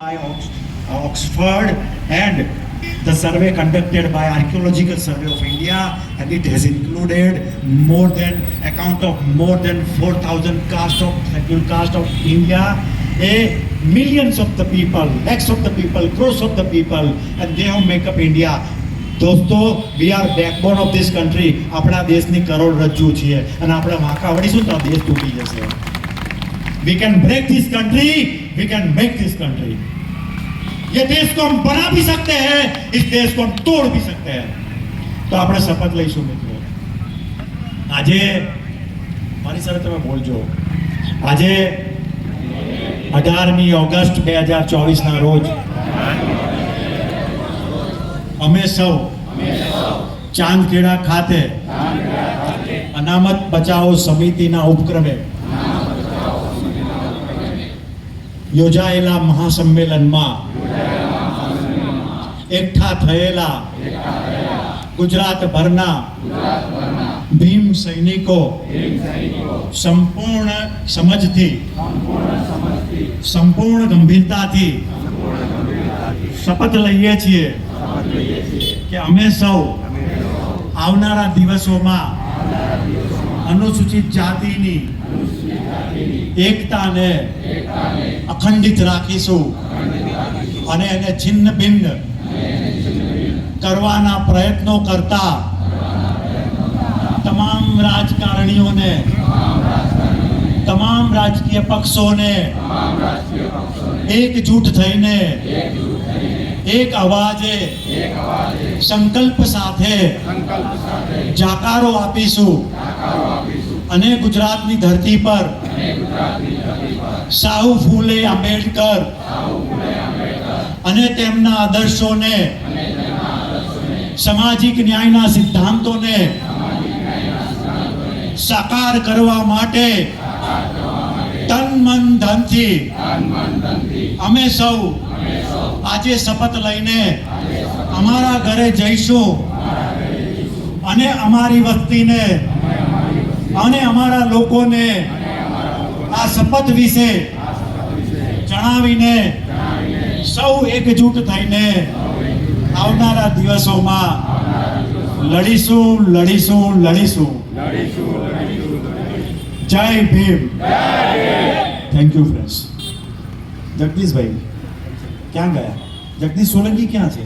by Oxford, and the survey conducted by Archaeological Survey of India, and it has included account of more than 4,000 scheduled caste of India, millions of the people, lakhs of the people, crores of the people, and they have make up India. દોસ્તો, we are backbone of this country. આપણા દેશની કરોડરજ્જુ છીએ અને આપણે વાંકા વળીશું તો દેશ તૂટી જશે. We can break this country, we can make this country. ये देश को हम बना भी सकते हैं, इस देश को हम तोड़ भी सकते हैं. तो આપણે શપથ લઈશું મિત્રો. આજે મારી સાથે તમે બોલજો. આજે 18મી ઓગસ્ટ 2024 ના રોજ અમે સૌ ચાંદખેડા ખાતે અનામત બચાવો સમિતિના ઉપક્રમે યોજાયેલા મહાસંમેલનમાં એકઠા થયેલા ગુજરાતભરના ભીમ સૈનિકો સંપૂર્ણ સમજથી સંપૂર્ણ ગંભીરતાથી શપથ લઈએ છીએ કે અમે સૌ આવનારા દિવસોમાં અનુસૂચિત જાતિની એકતાને અખંડિત રાખીશું અને એને છિન્ન ભિન્ન કરવાના પ્રયત્નો કરતા તમામ રાજકારણીઓને, તમામ રાજકીય પક્ષોને એકજૂટ થઈને એક અવાજે સંકલ્પ સાથે જાકારો આપીશું અને ગુજરાતની ધરતી પર સાહુ ફૂલે આંબેડકર અને તેમના આદર્શોને, સામાજિક ન્યાયના સિદ્ધાંતોને સાકાર કરવા માટે તન મન ધનથી અમે સૌ આજે શપથ લઈને અમારા ઘરે જઈશું અને અમારી વસ્તીને અને અમારા લોકોને આ શપથ વિશે જણાવીને સૌ એકજૂટ થઈને આવનારા દિવસોમાં લડીશું. જય ભીમ. Thank you friends. જગદીશભાઈ ક્યાં ગયા? જગદીશ સોલંકી ક્યાં છે?